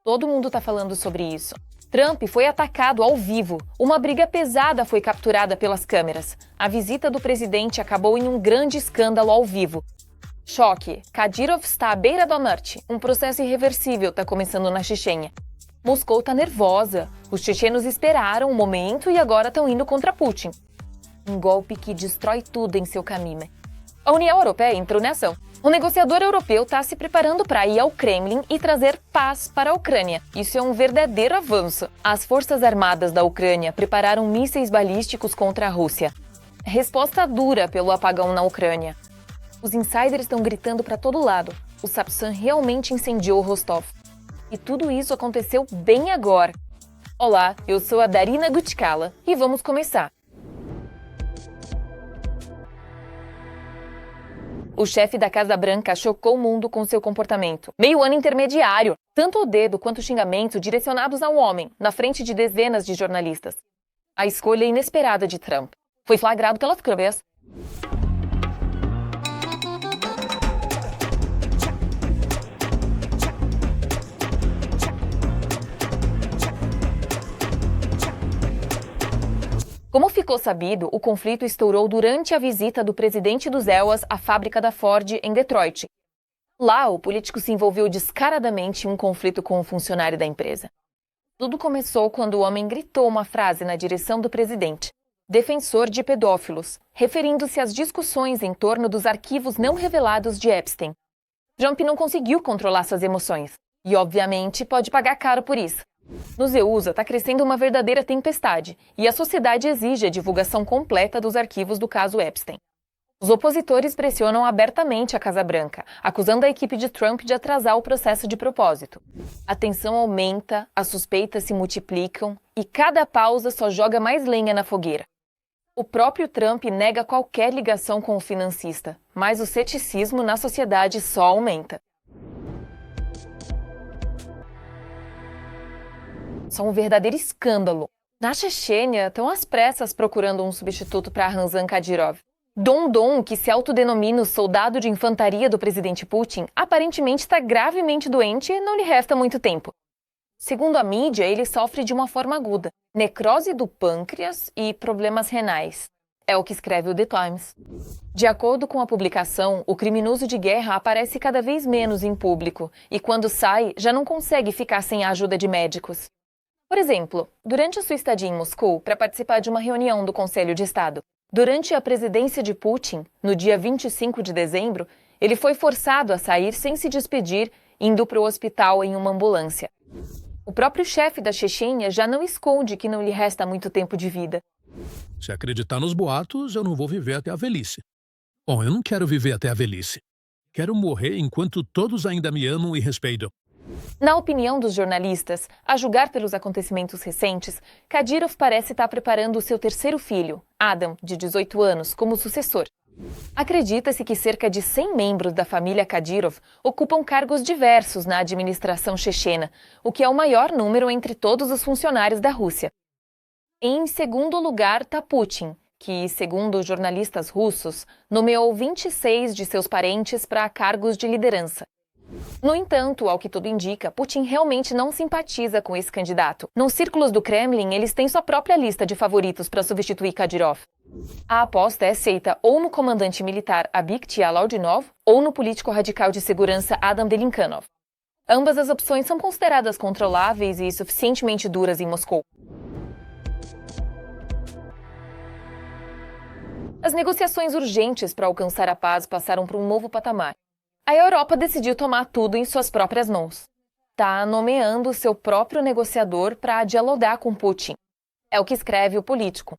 Todo mundo está falando sobre isso. Trump foi atacado ao vivo. Uma briga pesada foi capturada pelas câmeras. A visita do presidente acabou em um grande escândalo ao vivo. Choque. Kadyrov está à beira da morte. Um processo irreversível está começando na Chechênia. Moscou está nervosa. Os chechenos esperaram um momento e agora estão indo contra Putin. Um golpe que destrói tudo em seu caminho. A União Europeia entrou em ação. O negociador europeu está se preparando para ir ao Kremlin e trazer paz para a Ucrânia. Isso é um verdadeiro avanço. As forças armadas da Ucrânia prepararam mísseis balísticos contra a Rússia. Resposta dura pelo apagão na Ucrânia. Os insiders estão gritando para todo lado. O Sapsan realmente incendiou Rostov. E tudo isso aconteceu bem agora. Olá, eu sou a Darina Gutkala e vamos começar. O chefe da Casa Branca chocou o mundo com seu comportamento. Meio ano intermediário, tanto o dedo quanto o xingamento direcionados ao homem, na frente de dezenas de jornalistas. A escolha inesperada de Trump foi flagrado pelas câmeras. Como ficou sabido, o conflito estourou durante a visita do presidente dos EUAs à fábrica da Ford em Detroit. Lá, o político se envolveu descaradamente em um conflito com um funcionário da empresa. Tudo começou quando o homem gritou uma frase na direção do presidente, defensor de pedófilos, referindo-se às discussões em torno dos arquivos não revelados de Epstein. Trump não conseguiu controlar suas emoções e, obviamente, pode pagar caro por isso. Nos EUSA está crescendo uma verdadeira tempestade e a sociedade exige a divulgação completa dos arquivos do caso Epstein. Os opositores pressionam abertamente a Casa Branca, acusando a equipe de Trump de atrasar o processo de propósito. A tensão aumenta, as suspeitas se multiplicam e cada pausa só joga mais lenha na fogueira. O próprio Trump nega qualquer ligação com o financista, mas o ceticismo na sociedade só aumenta. São um verdadeiro escândalo. Na Chechênia, estão às pressas procurando um substituto para Ramzan Kadyrov. Dondon, que se autodenomina o soldado de infantaria do presidente Putin, aparentemente está gravemente doente e não lhe resta muito tempo. Segundo a mídia, ele sofre de uma forma aguda, necrose do pâncreas e problemas renais. É o que escreve o The Times. De acordo com a publicação, o criminoso de guerra aparece cada vez menos em público e, quando sai, já não consegue ficar sem a ajuda de médicos. Por exemplo, durante a sua estadia em Moscou para participar de uma reunião do Conselho de Estado, durante a presidência de Putin, no dia 25 de dezembro, ele foi forçado a sair sem se despedir, indo para o hospital em uma ambulância. O próprio chefe da Chechênia já não esconde que não lhe resta muito tempo de vida. Se acreditar nos boatos, eu não vou viver até a velhice. Bom, eu não quero viver até a velhice. Quero morrer enquanto todos ainda me amam e respeitam. Na opinião dos jornalistas, a julgar pelos acontecimentos recentes, Kadyrov parece estar preparando o seu terceiro filho, Adam, de 18 anos, como sucessor. Acredita-se que cerca de 100 membros da família Kadyrov ocupam cargos diversos na administração chechena, o que é o maior número entre todos os funcionários da Rússia. Em segundo lugar está Putin, que, segundo os jornalistas russos, nomeou 26 de seus parentes para cargos de liderança. No entanto, ao que tudo indica, Putin realmente não simpatiza com esse candidato. Nos círculos do Kremlin, eles têm sua própria lista de favoritos para substituir Kadyrov. A aposta é aceita ou no comandante militar Abkhtia Laudinov ou no político radical de segurança Adam Delinkanov. Ambas as opções são consideradas controláveis e suficientemente duras em Moscou. As negociações urgentes para alcançar a paz passaram para um novo patamar. A Europa decidiu tomar tudo em suas próprias mãos. Está nomeando seu próprio negociador para dialogar com Putin. É o que escreve o Político.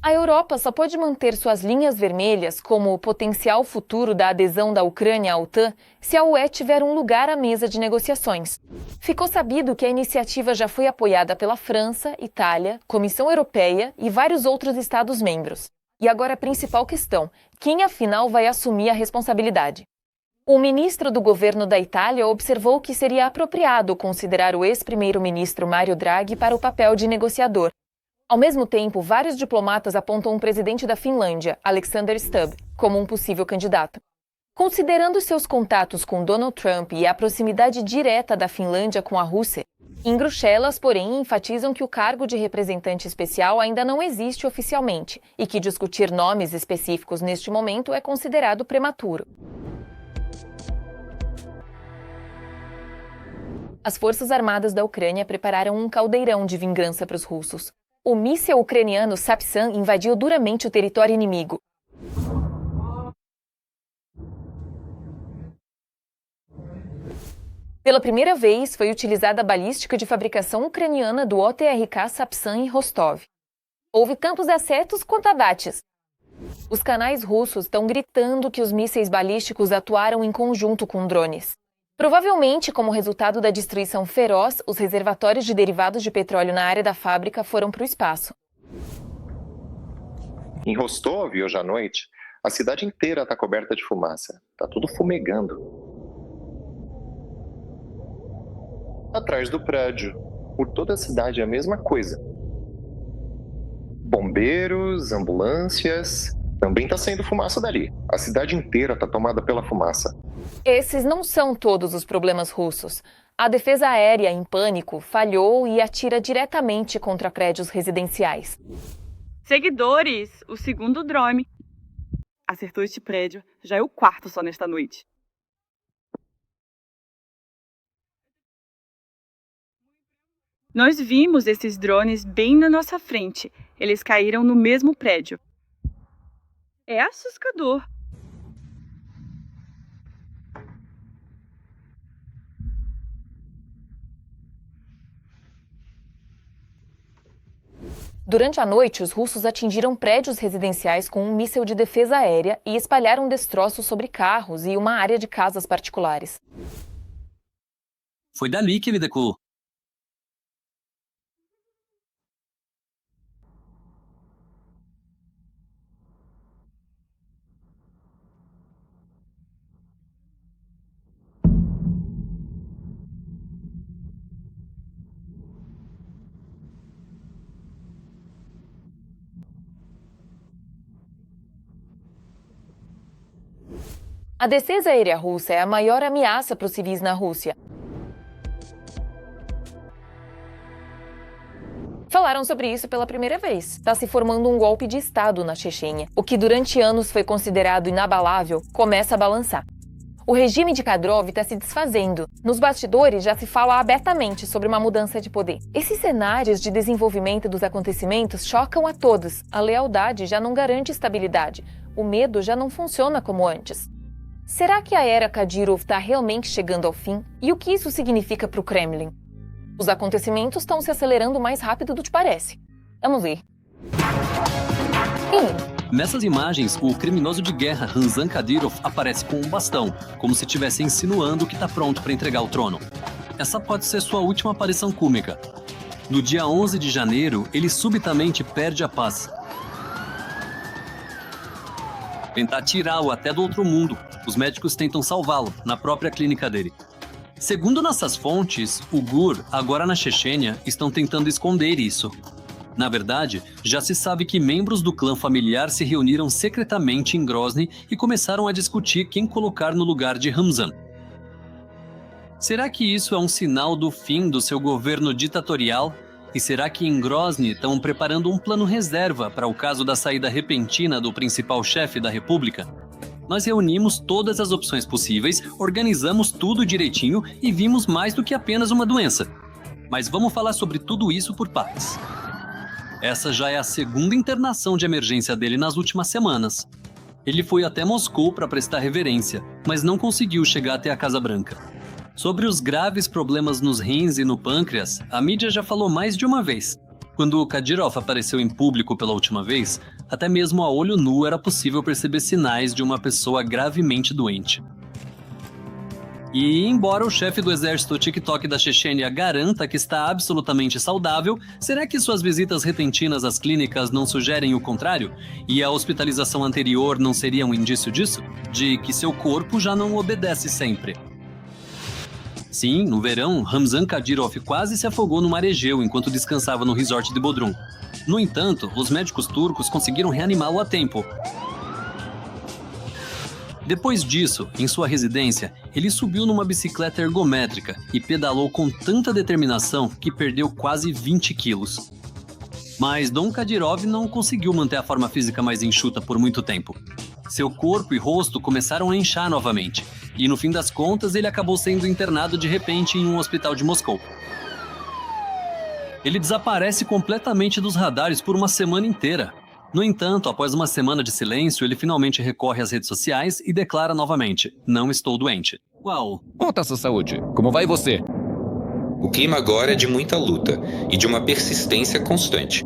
A Europa só pode manter suas linhas vermelhas, como o potencial futuro da adesão da Ucrânia à OTAN, se a UE tiver um lugar à mesa de negociações. Ficou sabido que a iniciativa já foi apoiada pela França, Itália, Comissão Europeia e vários outros Estados-membros. E agora a principal questão: quem afinal vai assumir a responsabilidade? O ministro do governo da Itália observou que seria apropriado considerar o ex-primeiro-ministro Mario Draghi para o papel de negociador. Ao mesmo tempo, vários diplomatas apontam o presidente da Finlândia, Alexander Stubb, como um possível candidato. Considerando seus contatos com Donald Trump e a proximidade direta da Finlândia com a Rússia, Em Bruxelas, porém, enfatizam que o cargo de representante especial ainda não existe oficialmente e que discutir nomes específicos neste momento é considerado prematuro. As Forças Armadas da Ucrânia prepararam um caldeirão de vingança para os russos. O míssil ucraniano Sapsan invadiu duramente o território inimigo. Pela primeira vez, foi utilizada a balística de fabricação ucraniana do OTRK Sapsan em Rostov. Houve tantos acertos quanto abates. Os canais russos estão gritando que os mísseis balísticos atuaram em conjunto com drones. Provavelmente, como resultado da destruição feroz, os reservatórios de derivados de petróleo na área da fábrica foram para o espaço. Em Rostov, hoje à noite, a cidade inteira está coberta de fumaça. Está tudo fumegando. Atrás do prédio, por toda a cidade é a mesma coisa. Bombeiros, ambulâncias, também está saindo fumaça dali. A cidade inteira está tomada pela fumaça. Esses não são todos os problemas russos. A defesa aérea, em pânico, falhou e atira diretamente contra prédios residenciais. Seguidores, o segundo drone acertou este prédio. Já é o quarto só nesta noite. Nós vimos esses drones bem na nossa frente. Eles caíram no mesmo prédio. É assustador. Durante a noite, os russos atingiram prédios residenciais com um míssil de defesa aérea e espalharam destroços sobre carros e uma área de casas particulares. Foi dali que ele decolou. A defesa aérea russa é a maior ameaça para os civis na Rússia. Falaram sobre isso pela primeira vez. Está se formando um golpe de Estado na Chechênia. O que durante anos foi considerado inabalável começa a balançar. O regime de Kadyrov está se desfazendo. Nos bastidores já se fala abertamente sobre uma mudança de poder. Esses cenários de desenvolvimento dos acontecimentos chocam a todos. A lealdade já não garante estabilidade. O medo já não funciona como antes. Será que a era Kadyrov está realmente chegando ao fim? E o que isso significa para o Kremlin? Os acontecimentos estão se acelerando mais rápido do que parece. Vamos ver. Nessas imagens, o criminoso de guerra Ramzan Kadyrov aparece com um bastão, como se estivesse insinuando que está pronto para entregar o trono. Essa pode ser sua última aparição cômica. No dia 11 de janeiro, ele subitamente perde a paz. Tentar tirá-lo até do outro mundo. Os médicos tentam salvá-lo na própria clínica dele. Segundo nossas fontes, o GUR, agora na Chechênia, estão tentando esconder isso. Na verdade, já se sabe que membros do clã familiar se reuniram secretamente em Grozny e começaram a discutir quem colocar no lugar de Ramzan. Será que isso é um sinal do fim do seu governo ditatorial? E será que em Grozny estão preparando um plano reserva para o caso da saída repentina do principal chefe da República? Nós reunimos todas as opções possíveis, organizamos tudo direitinho e vimos mais do que apenas uma doença. Mas vamos falar sobre tudo isso por partes. Essa já é a segunda internação de emergência dele nas últimas semanas. Ele foi até Moscou para prestar reverência, mas não conseguiu chegar até a Casa Branca. Sobre os graves problemas nos rins e no pâncreas, a mídia já falou mais de uma vez. Quando o Kadyrov apareceu em público pela última vez, até mesmo a olho nu era possível perceber sinais de uma pessoa gravemente doente. E, embora o chefe do exército TikTok da Chechênia garanta que está absolutamente saudável, será que suas visitas repentinas às clínicas não sugerem o contrário? E a hospitalização anterior não seria um indício disso? De que seu corpo já não obedece sempre? Sim, no verão, Ramzan Kadyrov quase se afogou no mar Egeu enquanto descansava no resort de Bodrum. No entanto, os médicos turcos conseguiram reanimá-lo a tempo. Depois disso, em sua residência, ele subiu numa bicicleta ergométrica e pedalou com tanta determinação que perdeu quase 20 quilos. Mas Dom Kadyrov não conseguiu manter a forma física mais enxuta por muito tempo. Seu corpo e rosto começaram a inchar novamente, e no fim das contas ele acabou sendo internado de repente em um hospital de Moscou. Ele desaparece completamente dos radares por uma semana inteira. No entanto, após uma semana de silêncio, ele finalmente recorre às redes sociais e declara novamente: "Não estou doente." Uau! Como tá sua saúde? Como vai você? O clima agora é de muita luta e de uma persistência constante.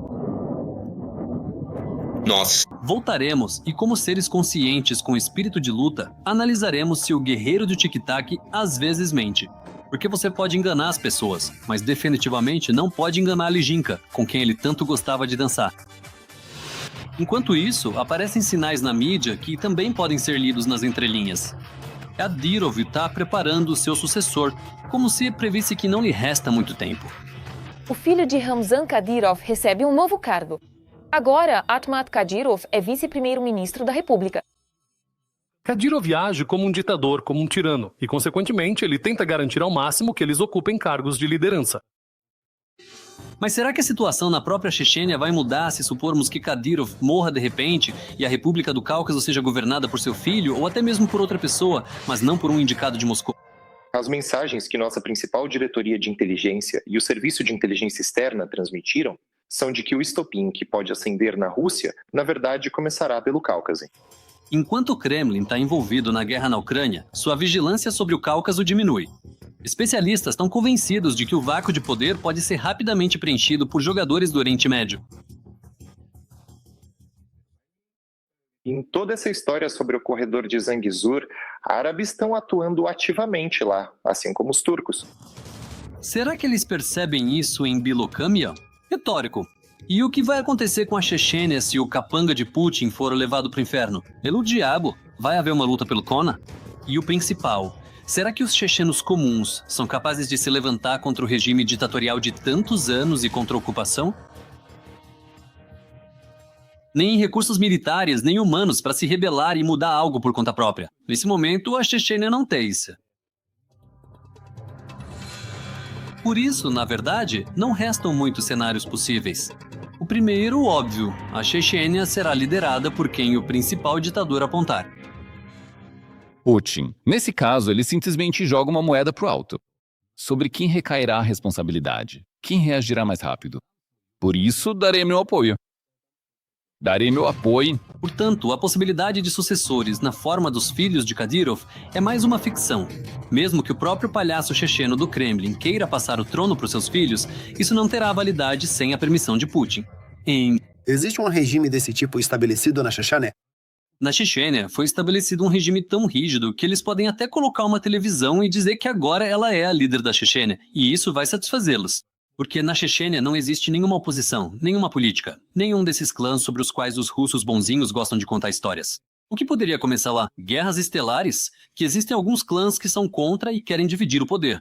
Nós Voltaremos e, como seres conscientes com espírito de luta, analisaremos se o guerreiro do tic-tac às vezes mente. Porque você pode enganar as pessoas, mas definitivamente não pode enganar a Lijinka, com quem ele tanto gostava de dançar. Enquanto isso, aparecem sinais na mídia que também podem ser lidos nas entrelinhas. Kadyrov está preparando o seu sucessor, como se previsse que não lhe resta muito tempo. O filho de Ramzan Kadyrov recebe um novo cargo. Agora, Akhmat Kadyrov é vice-primeiro-ministro da República. Kadyrov age como um ditador, como um tirano, e, consequentemente, ele tenta garantir ao máximo que eles ocupem cargos de liderança. Mas será que a situação na própria Chechênia vai mudar se supormos que Kadyrov morra de repente e a República do Cáucaso seja governada por seu filho ou até mesmo por outra pessoa, mas não por um indicado de Moscou? As mensagens que nossa principal diretoria de inteligência e o Serviço de Inteligência Externa transmitiram são de que o estopim que pode acender na Rússia, na verdade, começará pelo Cáucaso. Enquanto o Kremlin está envolvido na guerra na Ucrânia, sua vigilância sobre o Cáucaso diminui. Especialistas estão convencidos de que o vácuo de poder pode ser rapidamente preenchido por jogadores do Oriente Médio. Em toda essa história sobre o corredor de Zangezur, árabes estão atuando ativamente lá, assim como os turcos. Será que eles percebem isso em Bilokâmia? Retórico. E o que vai acontecer com a Chechênia se o capanga de Putin for levado para o inferno? Pelo diabo, vai haver uma luta pelo Kona? E o principal, será que os chechenos comuns são capazes de se levantar contra o regime ditatorial de tantos anos e contra a ocupação? Nem recursos militares, nem humanos para se rebelar e mudar algo por conta própria. Nesse momento, a Chechênia não tem isso. Por isso, na verdade, não restam muitos cenários possíveis. O primeiro, óbvio, a Chechênia será liderada por quem o principal ditador apontar. Putin. Nesse caso, ele simplesmente joga uma moeda pro alto. Sobre quem recairá a responsabilidade? Quem reagirá mais rápido? Por isso, darei meu apoio. Portanto, a possibilidade de sucessores na forma dos filhos de Kadyrov é mais uma ficção. Mesmo que o próprio palhaço checheno do Kremlin queira passar o trono para os seus filhos, isso não terá validade sem a permissão de Putin. Existe um regime desse tipo estabelecido na Chechênia? Na Chechênia, foi estabelecido um regime tão rígido que eles podem até colocar uma televisão e dizer que agora ela é a líder da Chechênia, e isso vai satisfazê-los. Porque na Chechênia não existe nenhuma oposição, nenhuma política, nenhum desses clãs sobre os quais os russos bonzinhos gostam de contar histórias. O que poderia começar lá? Guerras estelares? Que existem alguns clãs que são contra e querem dividir o poder.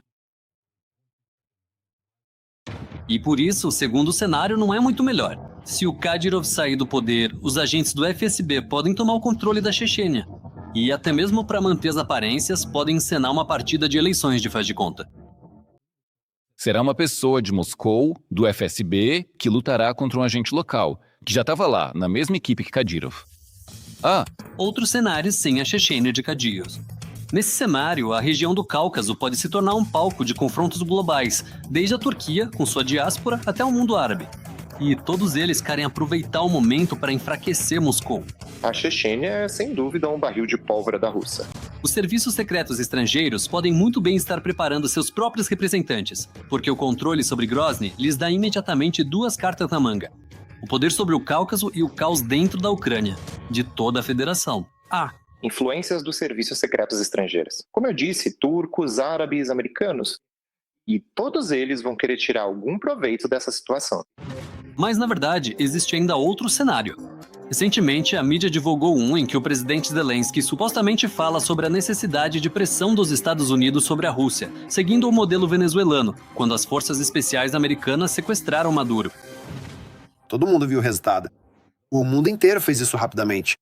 E por isso, o segundo cenário não é muito melhor. Se o Kadyrov sair do poder, os agentes do FSB podem tomar o controle da Chechênia. E até mesmo para manter as aparências, podem encenar uma partida de eleições de faz de conta. Será uma pessoa de Moscou, do FSB, que lutará contra um agente local, que já estava lá, na mesma equipe que Kadyrov. Outros cenários sem a Chechênia de Kadyrov. Nesse cenário, a região do Cáucaso pode se tornar um palco de confrontos globais, desde a Turquia, com sua diáspora, até o mundo árabe. E todos eles querem aproveitar o momento para enfraquecer Moscou. A Chechênia é, sem dúvida, um barril de pólvora da Rússia. Os serviços secretos estrangeiros podem muito bem estar preparando seus próprios representantes, porque o controle sobre Grozny lhes dá imediatamente duas cartas na manga. O poder sobre o Cáucaso e o caos dentro da Ucrânia, de toda a federação. Influências dos serviços secretos estrangeiros. Como eu disse, turcos, árabes, americanos. E todos eles vão querer tirar algum proveito dessa situação. Mas, na verdade, existe ainda outro cenário. Recentemente, a mídia divulgou um em que o presidente Zelensky supostamente fala sobre a necessidade de pressão dos Estados Unidos sobre a Rússia, seguindo o modelo venezuelano, quando as forças especiais americanas sequestraram Maduro. Todo mundo viu o resultado. O mundo inteiro fez isso rapidamente.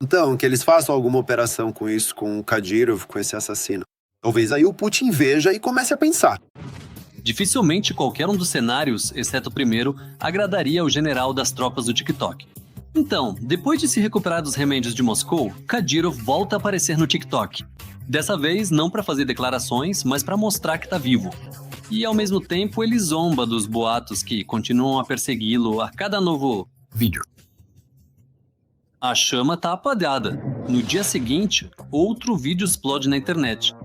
Então, que eles façam alguma operação com isso, com o Kadyrov, com esse assassino. Talvez aí o Putin veja e comece a pensar. Dificilmente qualquer um dos cenários, exceto o primeiro, agradaria ao general das tropas do TikTok. Então, depois de se recuperar dos remédios de Moscou, Kadyrov volta a aparecer no TikTok. Dessa vez, não para fazer declarações, mas para mostrar que tá vivo. E ao mesmo tempo, ele zomba dos boatos que continuam a persegui-lo a cada novo vídeo. A chama tá apagada. No dia seguinte, outro vídeo explode na internet.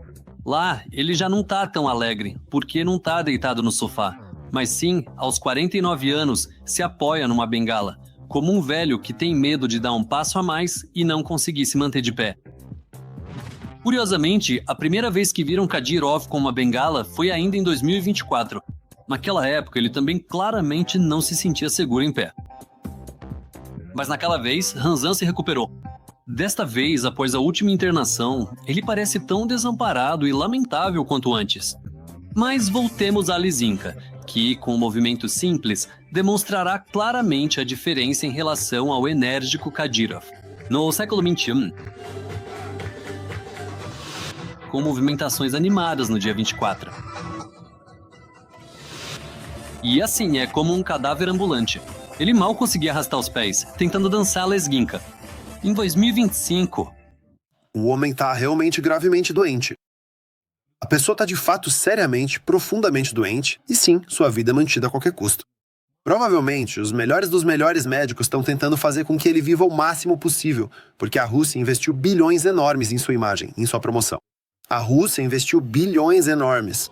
Lá, ele já não tá tão alegre, porque não tá deitado no sofá, mas sim, aos 49 anos, se apoia numa bengala, como um velho que tem medo de dar um passo a mais e não conseguir se manter de pé. Curiosamente, a primeira vez que viram Kadyrov com uma bengala foi ainda em 2024. Naquela época, ele também claramente não se sentia seguro em pé. Mas naquela vez, Ramzan se recuperou. Desta vez, após a última internação, ele parece tão desamparado e lamentável quanto antes. Mas voltemos a Lisinka, que, com um movimento simples, demonstrará claramente a diferença em relação ao enérgico Kadyrov. No século XXI, com movimentações animadas no dia 24. E assim, é como um cadáver ambulante. Ele mal conseguia arrastar os pés, tentando dançar a lesguinka. Em 2025... O homem tá realmente gravemente doente. A pessoa tá de fato seriamente, profundamente doente, e sim, sua vida é mantida a qualquer custo. Provavelmente, os melhores dos melhores médicos estão tentando fazer com que ele viva o máximo possível, porque a Rússia investiu bilhões enormes em sua imagem, em sua promoção. A Rússia investiu bilhões enormes.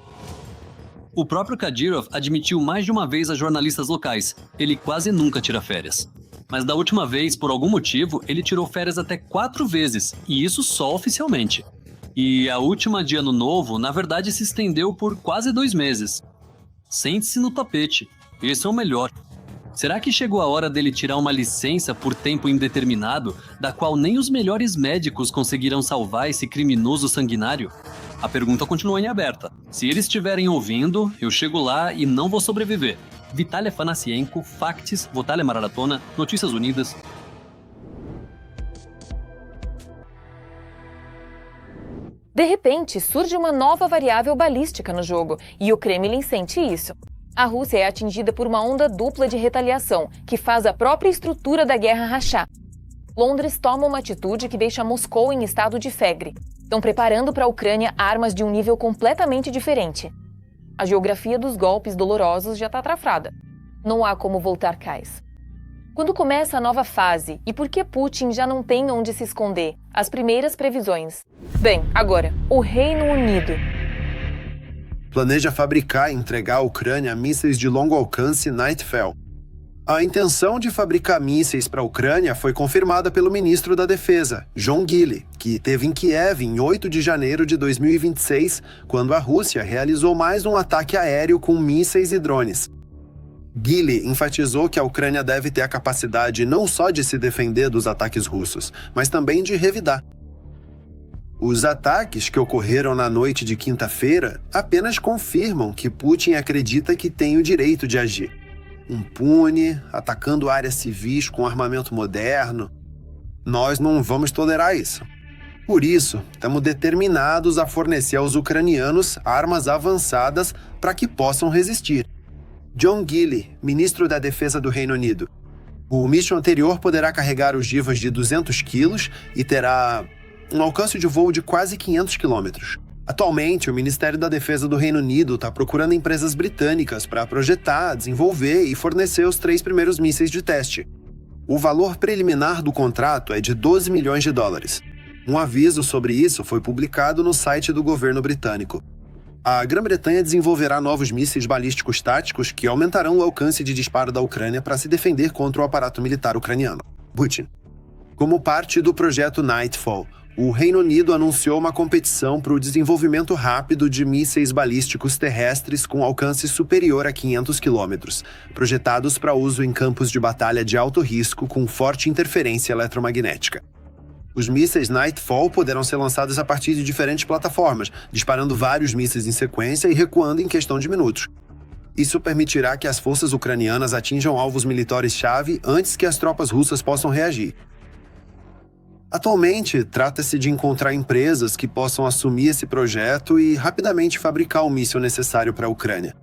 O próprio Kadyrov admitiu mais de uma vez a jornalistas locais. Ele quase nunca tira férias. Mas da última vez, por algum motivo, ele tirou férias até 4 vezes, e isso só oficialmente. E a última de Ano Novo, na verdade, se estendeu por quase 2 meses. Sente-se no tapete. Esse é o melhor. Será que chegou a hora dele tirar uma licença por tempo indeterminado, da qual nem os melhores médicos conseguirão salvar esse criminoso sanguinário? A pergunta continua em aberta. Se eles estiverem ouvindo, eu chego lá e não vou sobreviver. Vitaly Afanasienko, Facts, Votalia Maratona, Notícias Unidas. De repente, surge uma nova variável balística no jogo, e o Kremlin sente isso. A Rússia é atingida por uma onda dupla de retaliação, que faz a própria estrutura da guerra rachar. Londres toma uma atitude que deixa Moscou em estado de febre. Estão preparando para a Ucrânia armas de um nível completamente diferente. A geografia dos golpes dolorosos já está trafrada. Não há como voltar atrás. Quando começa a nova fase e por que Putin já não tem onde se esconder? As primeiras previsões. Bem, agora, o Reino Unido planeja fabricar e entregar à Ucrânia mísseis de longo alcance Nightfall. A intenção de fabricar mísseis para a Ucrânia foi confirmada pelo ministro da Defesa, John Gilley, que esteve em Kiev em 8 de janeiro de 2026, quando a Rússia realizou mais um ataque aéreo com mísseis e drones. Gilley enfatizou que a Ucrânia deve ter a capacidade não só de se defender dos ataques russos, mas também de revidar. Os ataques que ocorreram na noite de quinta-feira apenas confirmam que Putin acredita que tem o direito de agir. Impune, atacando áreas civis com armamento moderno. Nós não vamos tolerar isso. Por isso, estamos determinados a fornecer aos ucranianos armas avançadas para que possam resistir. John Gilley, ministro da Defesa do Reino Unido. O míssil anterior poderá carregar ogivas de 200 quilos e terá um alcance de voo de quase 500 quilômetros. Atualmente, o Ministério da Defesa do Reino Unido está procurando empresas britânicas para projetar, desenvolver e fornecer os 3 primeiros mísseis de teste. O valor preliminar do contrato é de 12 milhões de dólares. Um aviso sobre isso foi publicado no site do governo britânico. A Grã-Bretanha desenvolverá novos mísseis balísticos táticos que aumentarão o alcance de disparo da Ucrânia para se defender contra o aparato militar ucraniano. Putin. Como parte do projeto Nightfall, o Reino Unido anunciou uma competição para o desenvolvimento rápido de mísseis balísticos terrestres com alcance superior a 500 quilômetros, projetados para uso em campos de batalha de alto risco com forte interferência eletromagnética. Os mísseis Nightfall poderão ser lançados a partir de diferentes plataformas, disparando vários mísseis em sequência e recuando em questão de minutos. Isso permitirá que as forças ucranianas atinjam alvos militares-chave antes que as tropas russas possam reagir. Atualmente, trata-se de encontrar empresas que possam assumir esse projeto e rapidamente fabricar o míssil necessário para a Ucrânia.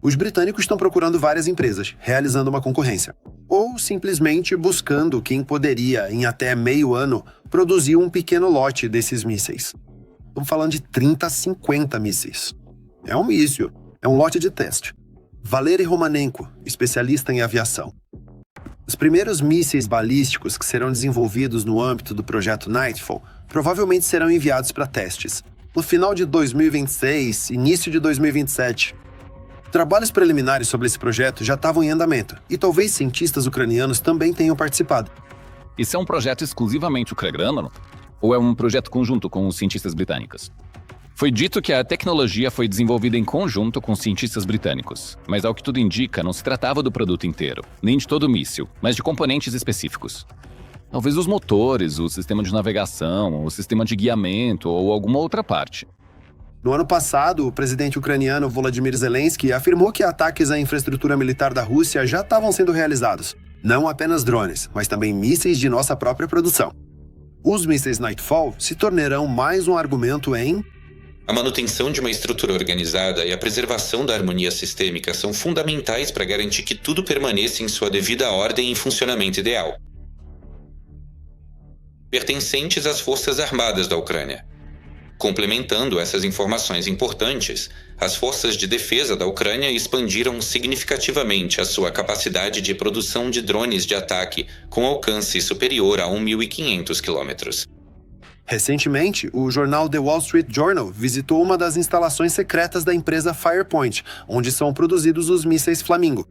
Os britânicos estão procurando várias empresas, realizando uma concorrência, ou simplesmente buscando quem poderia, em até meio ano, produzir um pequeno lote desses mísseis. Estamos falando de 30 a 50 mísseis. É um míssil, é um lote de teste. Valery Romanenko, especialista em aviação. Os primeiros mísseis balísticos que serão desenvolvidos no âmbito do projeto Nightfall provavelmente serão enviados para testes, no final de 2026, início de 2027. Trabalhos preliminares sobre esse projeto já estavam em andamento, e talvez cientistas ucranianos também tenham participado. Isso é um projeto exclusivamente ucraniano? Ou é um projeto conjunto com os cientistas britânicos? Foi dito que a tecnologia foi desenvolvida em conjunto com os cientistas britânicos, mas ao que tudo indica, não se tratava do produto inteiro, nem de todo o míssil, mas de componentes específicos. Talvez os motores, o sistema de navegação, o sistema de guiamento ou alguma outra parte. No ano passado, o presidente ucraniano Volodymyr Zelensky afirmou que ataques à infraestrutura militar da Rússia já estavam sendo realizados. Não apenas drones, mas também mísseis de nossa própria produção. Os mísseis Nightfall se tornarão mais um argumento em... A manutenção de uma estrutura organizada e a preservação da harmonia sistêmica são fundamentais para garantir que tudo permaneça em sua devida ordem e funcionamento ideal. Pertencentes às Forças Armadas da Ucrânia. Complementando essas informações importantes, as forças de defesa da Ucrânia expandiram significativamente a sua capacidade de produção de drones de ataque com alcance superior a 1.500 quilômetros. Recentemente, o jornal The Wall Street Journal visitou uma das instalações secretas da empresa Firepoint, onde são produzidos os mísseis Flamingo.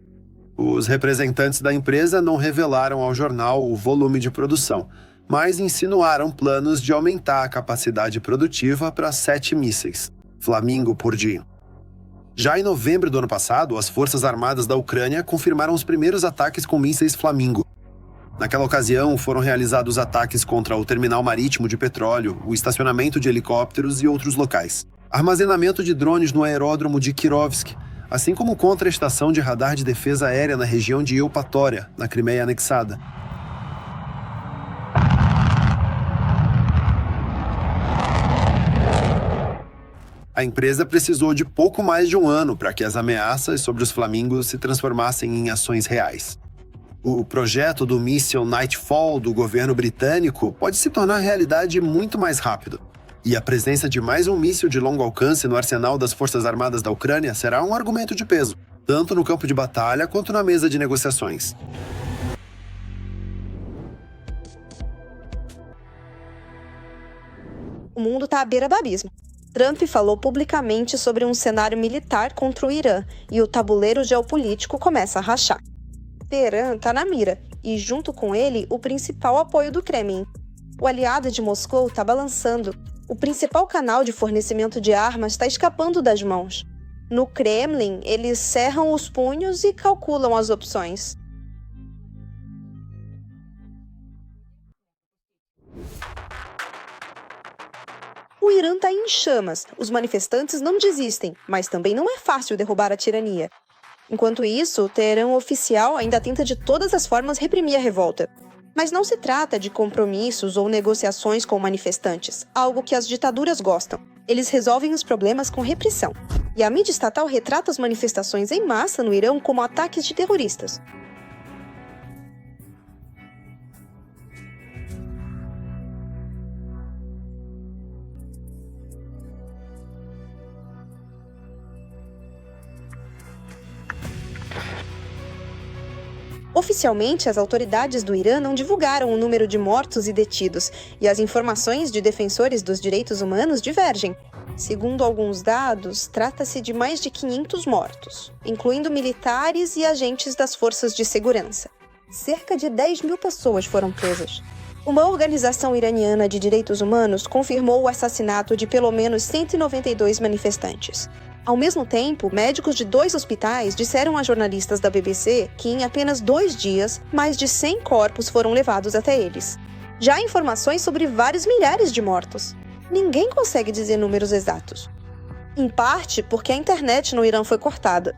Os representantes da empresa não revelaram ao jornal o volume de produção, mas insinuaram planos de aumentar a capacidade produtiva para 7 mísseis Flamingo por dia. Já em novembro do ano passado, as Forças Armadas da Ucrânia confirmaram os primeiros ataques com mísseis Flamingo. Naquela ocasião, foram realizados ataques contra o terminal marítimo de petróleo, o estacionamento de helicópteros e outros locais. Armazenamento de drones no aeródromo de Kirovsk, assim como contra a estação de radar de defesa aérea na região de Eupatória, na Crimeia anexada. A empresa precisou de pouco mais de um ano para que as ameaças sobre os Flamingos se transformassem em ações reais. O projeto do míssil Nightfall do governo britânico pode se tornar realidade muito mais rápido. E a presença de mais um míssil de longo alcance no arsenal das Forças Armadas da Ucrânia será um argumento de peso, tanto no campo de batalha quanto na mesa de negociações. O mundo está à beira do abismo. Trump falou publicamente sobre um cenário militar contra o Irã e o tabuleiro geopolítico começa a rachar. Teherã está na mira e, junto com ele, o principal apoio do Kremlin. O aliado de Moscou está balançando. O principal canal de fornecimento de armas está escapando das mãos. No Kremlin, eles cerram os punhos e calculam as opções. O Irã está em chamas. Os manifestantes não desistem, mas também não é fácil derrubar a tirania. Enquanto isso, o Teherã oficial ainda tenta de todas as formas reprimir a revolta. Mas não se trata de compromissos ou negociações com manifestantes, algo que as ditaduras gostam. Eles resolvem os problemas com repressão. E a mídia estatal retrata as manifestações em massa no Irã como ataques de terroristas. Oficialmente, as autoridades do Irã não divulgaram o número de mortos e detidos, e as informações de defensores dos direitos humanos divergem. Segundo alguns dados, trata-se de mais de 500 mortos, incluindo militares e agentes das forças de segurança. Cerca de 10 mil pessoas foram presas. Uma organização iraniana de direitos humanos confirmou o assassinato de pelo menos 192 manifestantes. Ao mesmo tempo, médicos de 2 hospitais disseram a jornalistas da BBC que em apenas 2 dias, mais de 100 corpos foram levados até eles. Já há informações sobre vários milhares de mortos. Ninguém consegue dizer números exatos. Em parte porque a internet no Irã foi cortada.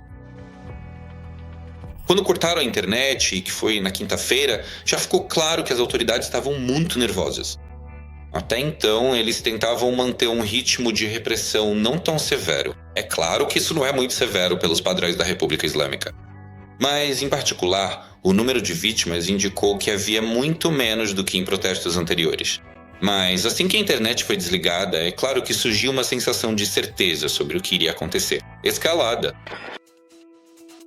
Quando cortaram a internet, que foi na quinta-feira, já ficou claro que as autoridades estavam muito nervosas. Até então, eles tentavam manter um ritmo de repressão não tão severo. É claro que isso não é muito severo pelos padrões da República Islâmica. Mas, em particular, o número de vítimas indicou que havia muito menos do que em protestos anteriores. Mas, assim que a internet foi desligada, é claro que surgiu uma sensação de certeza sobre o que iria acontecer. Escalada.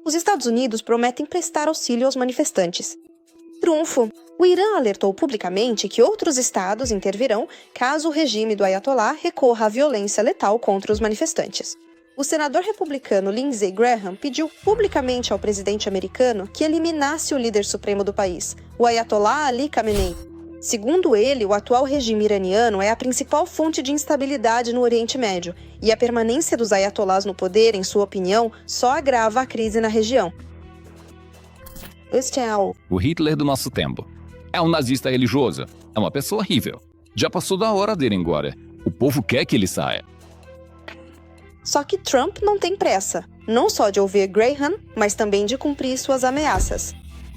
Os Estados Unidos prometem prestar auxílio aos manifestantes. Trunfo! O Irã alertou publicamente que outros estados intervirão caso o regime do Ayatollah recorra à violência letal contra os manifestantes. O senador republicano Lindsey Graham pediu publicamente ao presidente americano que eliminasse o líder supremo do país, o Ayatollah Ali Khamenei. Segundo ele, o atual regime iraniano é a principal fonte de instabilidade no Oriente Médio, e a permanência dos ayatollahs no poder, em sua opinião, só agrava a crise na região. Este é o Hitler do nosso tempo. É um nazista religioso. É uma pessoa horrível. Já passou da hora dele ir embora. O povo quer que ele saia. Só que Trump não tem pressa, não só de ouvir Graham, mas também de cumprir suas ameaças.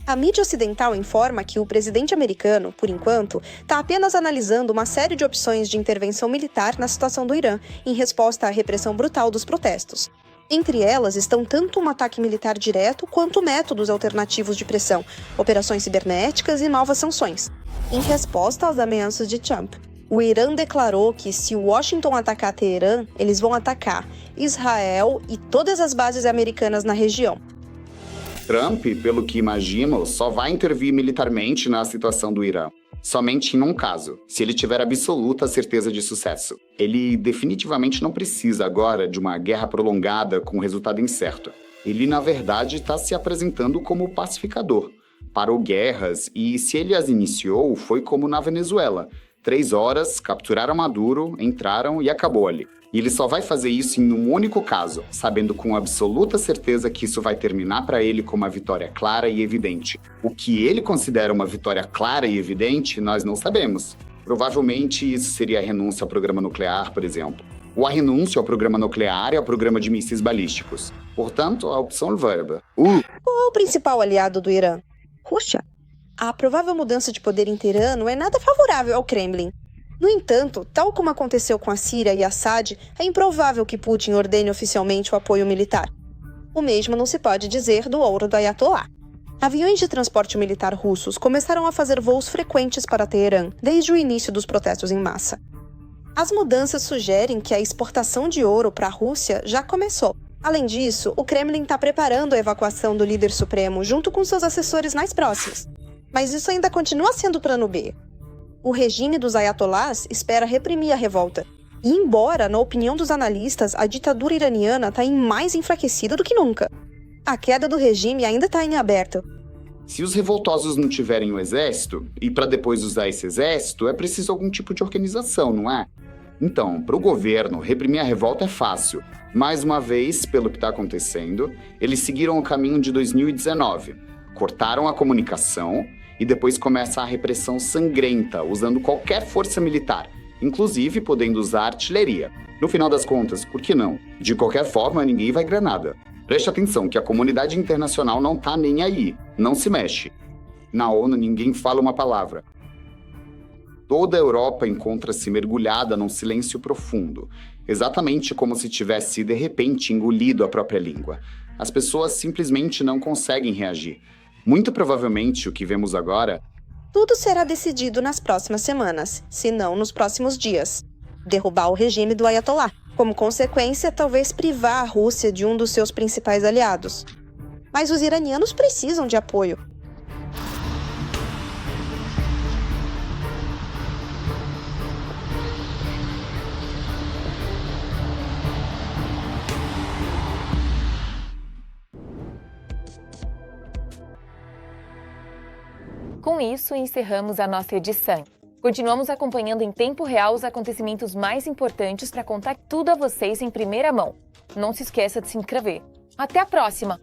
A mídia ocidental informa que o presidente americano, por enquanto, está apenas analisando uma série de opções de intervenção militar na situação do Irã, em resposta à repressão brutal dos protestos. Entre elas estão tanto um ataque militar direto quanto métodos alternativos de pressão, operações cibernéticas e novas sanções. Em resposta às ameaças de Trump, o Irã declarou que se Washington atacar Teherã, eles vão atacar Israel e todas as bases americanas na região. Trump, pelo que imagino, só vai intervir militarmente na situação do Irã. Somente em um caso, se ele tiver absoluta certeza de sucesso. Ele definitivamente não precisa agora de uma guerra prolongada com resultado incerto. Ele, na verdade, está se apresentando como pacificador. Parou guerras e, se ele as iniciou, foi como na Venezuela. 3 horas, capturaram Maduro, entraram e acabou ali. E ele só vai fazer isso em um único caso, sabendo com absoluta certeza que isso vai terminar para ele com uma vitória clara e evidente. O que ele considera uma vitória clara e evidente, nós não sabemos. Provavelmente isso seria a renúncia ao programa nuclear, por exemplo. Ou a renúncia ao programa nuclear e ao programa de mísseis balísticos. Portanto, a opção verba. Qual é o principal aliado do Irã? Rússia. A provável mudança de poder em Teherã não é nada favorável ao Kremlin. No entanto, tal como aconteceu com a Síria e Assad, é improvável que Putin ordene oficialmente o apoio militar. O mesmo não se pode dizer do ouro do Ayatollah. Aviões de transporte militar russos começaram a fazer voos frequentes para Teherã desde o início dos protestos em massa. As mudanças sugerem que a exportação de ouro para a Rússia já começou. Além disso, o Kremlin está preparando a evacuação do líder supremo junto com seus assessores mais próximos. Mas isso ainda continua sendo plano B. O regime dos ayatollahs espera reprimir a revolta. E embora, na opinião dos analistas, a ditadura iraniana está mais enfraquecida do que nunca. A queda do regime ainda está em aberto. Se os revoltosos não tiverem o exército, e para depois usar esse exército, é preciso algum tipo de organização, não é? Então, para o governo, reprimir a revolta é fácil. Mais uma vez, pelo que está acontecendo, eles seguiram o caminho de 2019. Cortaram a comunicação e depois começa a repressão sangrenta, usando qualquer força militar, inclusive podendo usar artilharia. No final das contas, por que não? De qualquer forma, ninguém vai granada. Preste atenção que a comunidade internacional não tá nem aí, não se mexe. Na ONU ninguém fala uma palavra. Toda a Europa encontra-se mergulhada num silêncio profundo, exatamente como se tivesse de repente engolido a própria língua. As pessoas simplesmente não conseguem reagir. Muito provavelmente o que vemos agora... Tudo será decidido nas próximas semanas, se não nos próximos dias. Derrubar o regime do Ayatollah. Como consequência, talvez privar a Rússia de um dos seus principais aliados. Mas os iranianos precisam de apoio. Com isso, encerramos a nossa edição. Continuamos acompanhando em tempo real os acontecimentos mais importantes para contar tudo a vocês em primeira mão. Não se esqueça de se inscrever. Até a próxima!